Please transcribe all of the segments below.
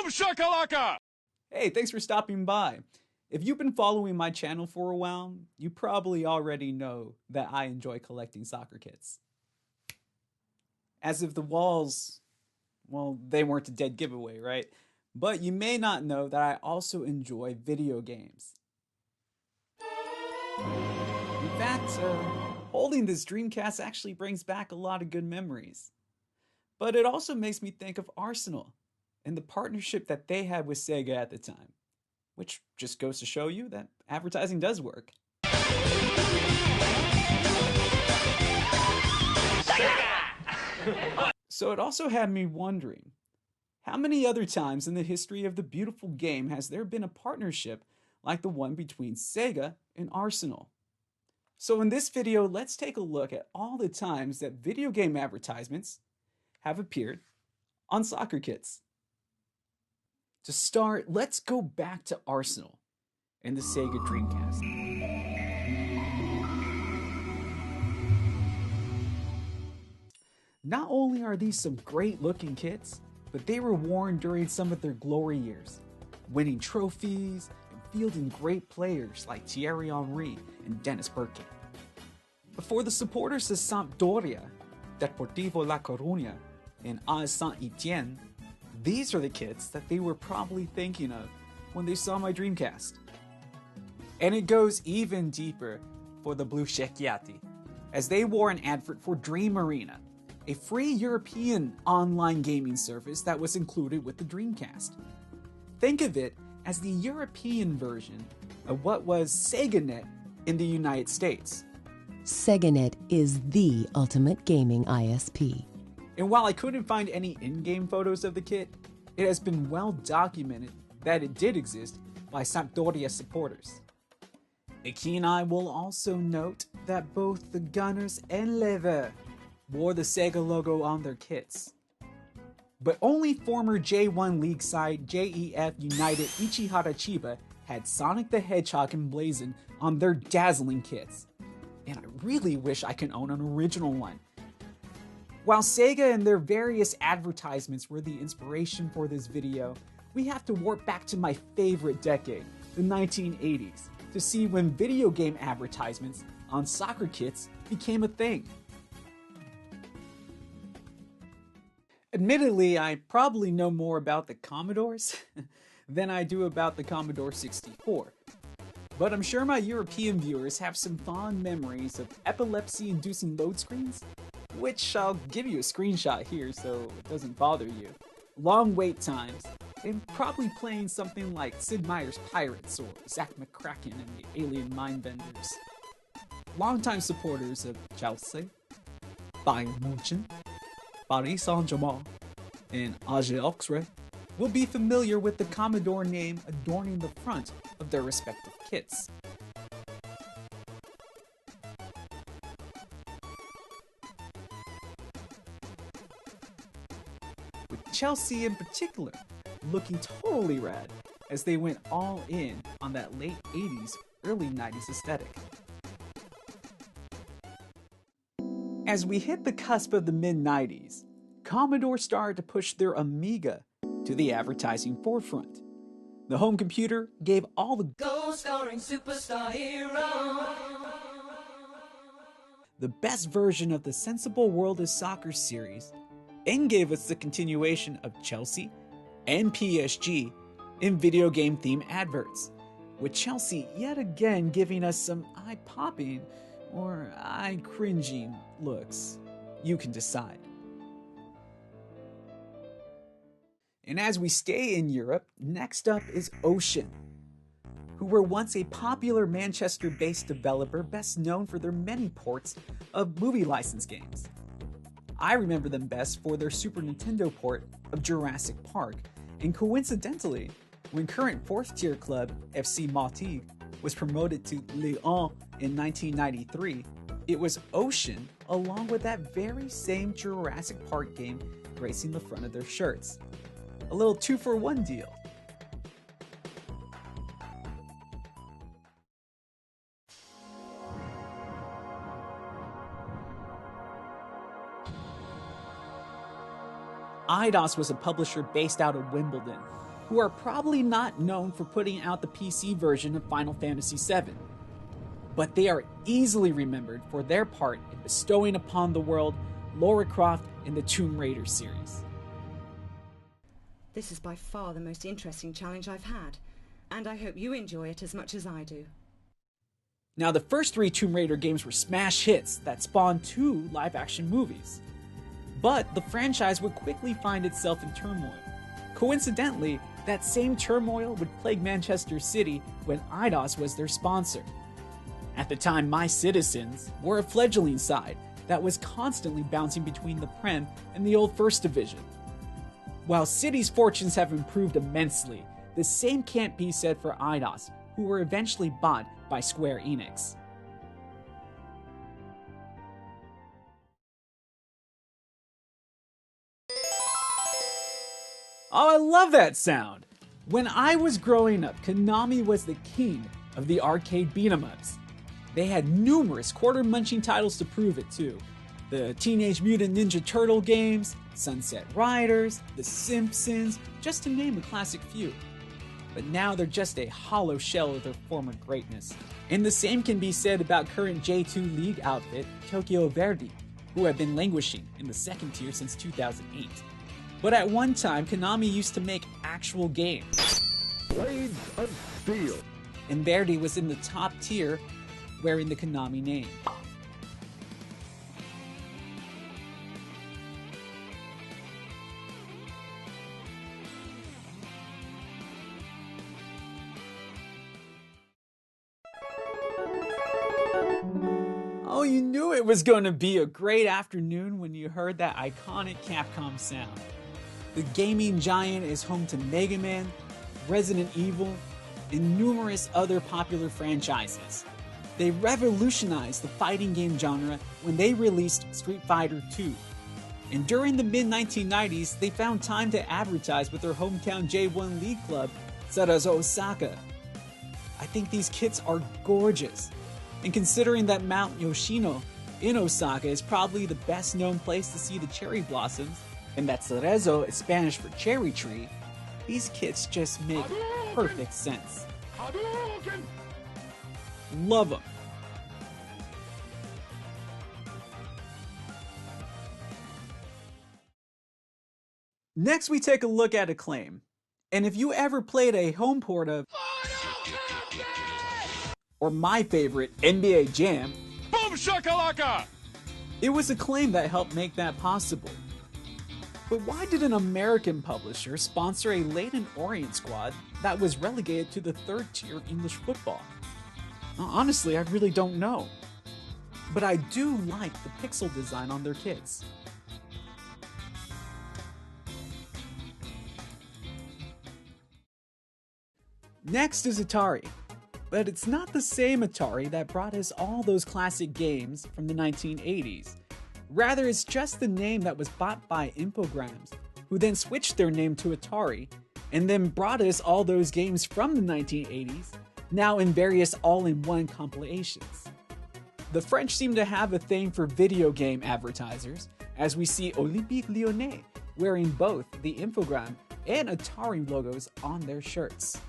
Boom shakalaka! Hey, thanks for stopping by. If you've been following my channel for a while, you probably already know that I enjoy collecting soccer kits. As if the walls, well, they weren't a dead giveaway, right? But you may not know that I also enjoy video games. In fact, holding this Dreamcast actually brings back a lot of good memories. But it also makes me think of Arsenal and the partnership that they had with Sega at the time, which just goes to show you that advertising does work. So it also had me wondering, how many other times in the history of the beautiful game has there been a partnership like the one between Sega and Arsenal? So in this video, let's take a look at all the times that video game advertisements have appeared on soccer kits. To start, let's go back to Arsenal and the Sega Dreamcast. Not only are these some great looking kits, but they were worn during some of their glory years, winning trophies and fielding great players like Thierry Henry and Dennis Bergkamp. Before the supporters of Sampdoria, Deportivo La Coruña, and AS Saint-Etienne, these are the kits that they were probably thinking of when they saw my Dreamcast. And it goes even deeper for the Blu Schiacchiati, as they wore an advert for Dream Arena, a free European online gaming service that was included with the Dreamcast. Think of it as the European version of what was SegaNet in the United States. SegaNet is the ultimate gaming ISP. And while I couldn't find any in-game photos of the kit, it has been well documented that it did exist by Sampdoria supporters. A keen eye will also note that both the Gunners and Lever wore the Sega logo on their kits. But only former J1 League side JEF United Ichihara Chiba had Sonic the Hedgehog emblazoned on their dazzling kits. And I really wish I could own an original one. While Sega and their various advertisements were the inspiration for this video, we have to warp back to my favorite decade, the 1980s, to see when video game advertisements on soccer kits became a thing. Admittedly, I probably know more about the Commodores than I do about the Commodore 64. But I'm sure my European viewers have some fond memories of epilepsy-inducing load screens, which I'll give you a screenshot here so it doesn't bother you, long wait times, and probably playing something like Sid Meier's Pirates or Zack McCracken and the Alien Mindbenders. Longtime supporters of Chelsea, Bayern München, Paris Saint-Germain, and AG Oxford will be familiar with the Commodore name adorning the front of their respective kits. With Chelsea in particular looking totally rad as they went all in on that late 80s, early 90s aesthetic. As we hit the cusp of the mid-90s, Commodore started to push their Amiga to the advertising forefront. The home computer gave all the goal-scoring superstar hero the best version of the Sensible World of Soccer series, and gave us the continuation of Chelsea and PSG in video game themed adverts, with Chelsea yet again giving us some eye-popping or eye-cringing looks. You can decide. And as we stay in Europe, next up is Ocean, who were once a popular Manchester-based developer best known for their many ports of movie license games. I remember them best for their Super Nintendo port of Jurassic Park, and coincidentally, when current 4th tier club FC Martigues was promoted to Ligue 1 in 1993, it was Ocean along with that very same Jurassic Park game gracing the front of their shirts. A little 2-for-1 deal. Eidos was a publisher based out of Wimbledon, who are probably not known for putting out the PC version of Final Fantasy VII. But they are easily remembered for their part in bestowing upon the world Lara Croft in the Tomb Raider series. This is by far the most interesting challenge I've had, and I hope you enjoy it as much as I do. Now, the first 3 Tomb Raider games were smash hits that spawned 2 live-action movies. But the franchise would quickly find itself in turmoil. Coincidentally, that same turmoil would plague Manchester City when Eidos was their sponsor. At the time, My Citizens were a fledgling side that was constantly bouncing between the Prem and the old First Division. While City's fortunes have improved immensely, the same can't be said for Eidos, who were eventually bought by Square Enix. Oh, I love that sound! When I was growing up, Konami was the king of the arcade beat-em-ups. They had numerous quarter-munching titles to prove it too. The Teenage Mutant Ninja Turtle games, Sunset Riders, The Simpsons, just to name a classic few. But now they're just a hollow shell of their former greatness. And the same can be said about current J2 League outfit, Tokyo Verdy, who have been languishing in the second tier since 2008. But at one time, Konami used to make actual games. Blades of Steel. And Verdy was in the top tier, wearing the Konami name. Oh, you knew it was going to be a great afternoon when you heard that iconic Capcom sound. The gaming giant is home to Mega Man, Resident Evil, and numerous other popular franchises. They revolutionized the fighting game genre when they released Street Fighter II. And during the mid-1990s, they found time to advertise with their hometown J1 League club, Cerezo Osaka. I think these kits are gorgeous. And considering that Mount Yoshino in Osaka is probably the best known place to see the cherry blossoms, and that Cerezo is Spanish for cherry tree, these kits just make perfect sense. Love them. Next, we take a look at Acclaim. And if you ever played a home port of, or my favorite, NBA Jam, Boom shakalaka! It was Acclaim that helped make that possible. But why did an American publisher sponsor a Leyton Orient squad that was relegated to the third tier of English football? Honestly, I really don't know. But I do like the pixel design on their kits. Next is Atari. But it's not the same Atari that brought us all those classic games from the 1980s. Rather, it's just the name that was bought by Infogrames, who then switched their name to Atari, and then brought us all those games from the 1980s, now in various all-in-one compilations. The French seem to have a thing for video game advertisers, as we see Olympique Lyonnais wearing both the Infogrames and Atari logos on their shirts.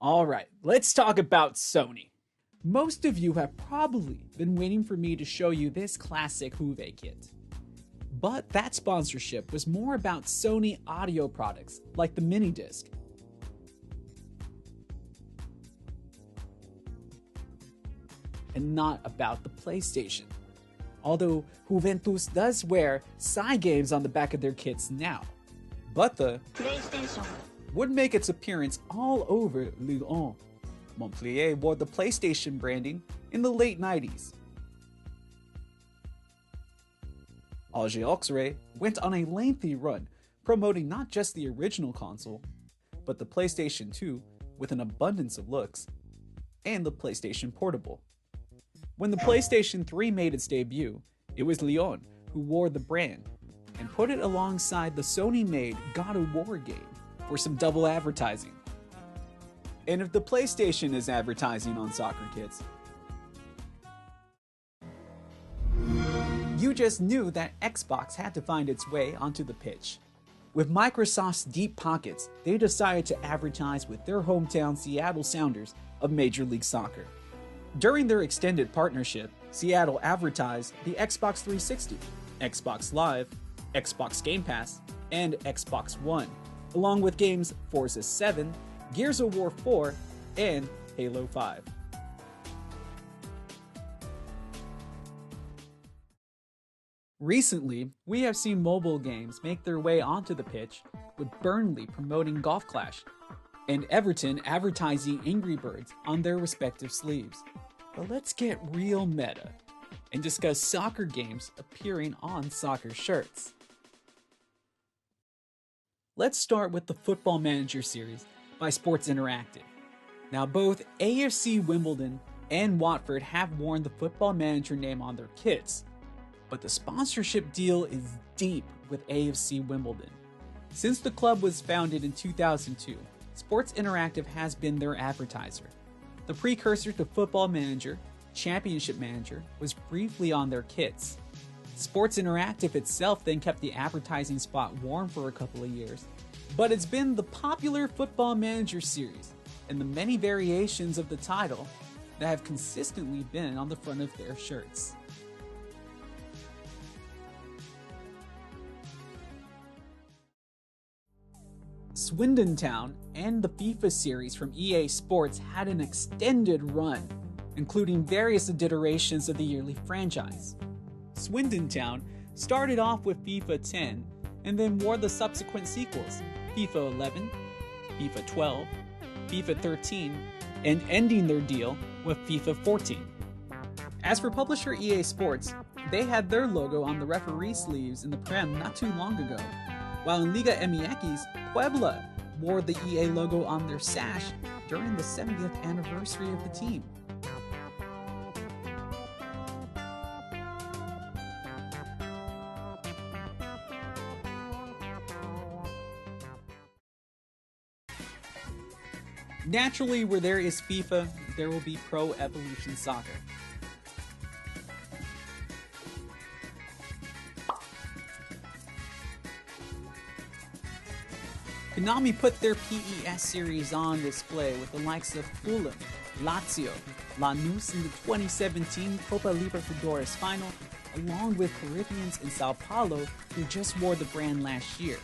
Alright, let's talk about Sony. Most of you have probably been waiting for me to show you this classic Juve kit. But that sponsorship was more about Sony audio products, like the mini disc. And not about the PlayStation. Although Juventus does wear Cygames on the back of their kits now. But the PlayStation would make its appearance all over Ligue 1. Montpellier wore the PlayStation branding in the late 90s. Alger Auxerre went on a lengthy run promoting not just the original console, but the PlayStation 2 with an abundance of looks, and the PlayStation Portable. When the PlayStation 3 made its debut, it was Lyon who wore the brand and put it alongside the Sony-made God of War game for some double advertising. And if the PlayStation is advertising on soccer kits, you just knew that Xbox had to find its way onto the pitch. With Microsoft's deep pockets, they decided to advertise with their hometown Seattle Sounders of Major League Soccer. During their extended partnership, Seattle advertised the Xbox 360, Xbox Live, Xbox Game Pass, and Xbox One, along with games Forza 7, Gears of War 4, and Halo 5. Recently, we have seen mobile games make their way onto the pitch, with Burnley promoting Golf Clash, and Everton advertising Angry Birds on their respective sleeves. But let's get real meta and discuss soccer games appearing on soccer shirts. Let's start with the Football Manager series by Sports Interactive. Now, both AFC Wimbledon and Watford have worn the Football Manager name on their kits, but the sponsorship deal is deep with AFC Wimbledon. Since the club was founded in 2002, Sports Interactive has been their advertiser. The precursor to Football Manager, Championship Manager, was briefly on their kits. Sports Interactive itself then kept the advertising spot warm for a couple of years, but it's been the popular Football Manager series and the many variations of the title that have consistently been on the front of their shirts. Swindon Town and the FIFA series from EA Sports had an extended run, including various iterations of the yearly franchise. Swindon Town started off with FIFA 10 and then wore the subsequent sequels, FIFA 11, FIFA 12, FIFA 13, and ending their deal with FIFA 14. As for publisher EA Sports, they had their logo on the referee sleeves in the Prem not too long ago, while in Liga MX, Puebla wore the EA logo on their sash during the 70th anniversary of the team. Naturally, where there is FIFA, there will be Pro Evolution Soccer. Konami put their PES series on display with the likes of Fulham, Lazio, Lanús in the 2017 Copa Libertadores final, along with Corinthians and Sao Paulo, who just wore the brand last year.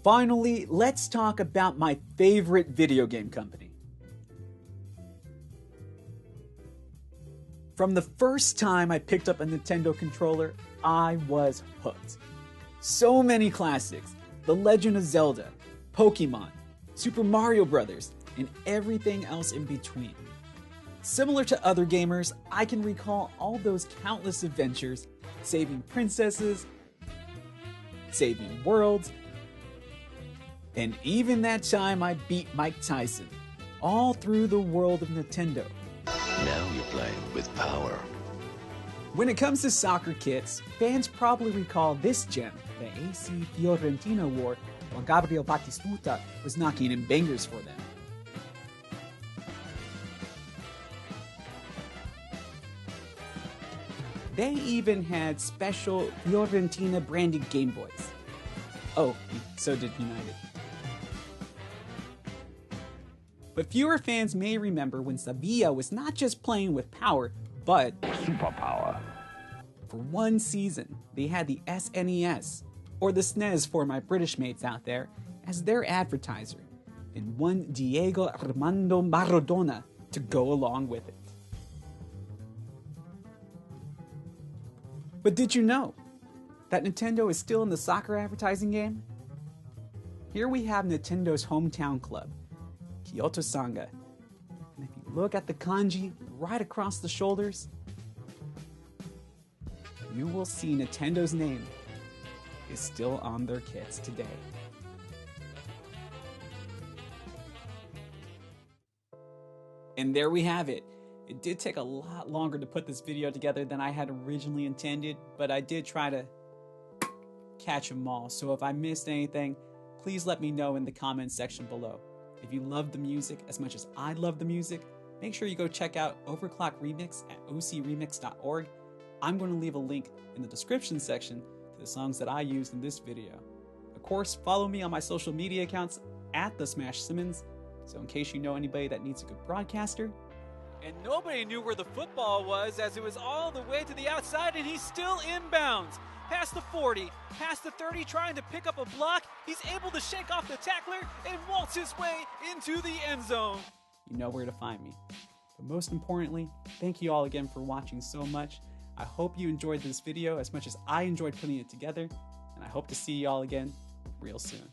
Finally, let's talk about my favorite video game company. From the first time I picked up a Nintendo controller, I was hooked. So many classics: The Legend of Zelda, Pokemon, Super Mario Bros., and everything else in between. Similar to other gamers, I can recall all those countless adventures, saving princesses, saving worlds, and even that time I beat Mike Tyson, all through the world of Nintendo. Now you're playing with power. When it comes to soccer kits, fans probably recall this gem the AC Fiorentina wore while Gabriel Batistuta was knocking in bangers for them. They even had special Fiorentina branded Game Boys. Oh, so did United. But fewer fans may remember when Sevilla was not just playing with power, but Superpower. for one season, they had the SNES, or the SNES for my British mates out there, as their advertiser, and one Diego Armando Maradona to go along with it. But did you know that Nintendo is still in the soccer advertising game? Here we have Nintendo's hometown club, Kyoto Sanga. And if you look at the kanji right across the shoulders, you will see Nintendo's name is still on their kits today. And there we have it, It did take a lot longer to put this video together than I had originally intended, but I did try to catch them all. So if I missed anything, please let me know in the comments section below. If you love the music as much as I love the music, make sure you go check out Overclock Remix at ocremix.org. I'm going to leave a link in the description section to the songs that I used in this video. Of course, follow me on my social media accounts at The Smash Simmons, so in case you know anybody that needs a good broadcaster. And nobody knew where the football was, as it was all the way to the outside, and he's still inbounds. Past the 40, past the 30, trying to pick up a block. He's able to shake off the tackler and waltz his way into the end zone. You know where to find me. But most importantly, thank you all again for watching so much. I hope you enjoyed this video as much as I enjoyed putting it together, and I hope to see you all again real soon.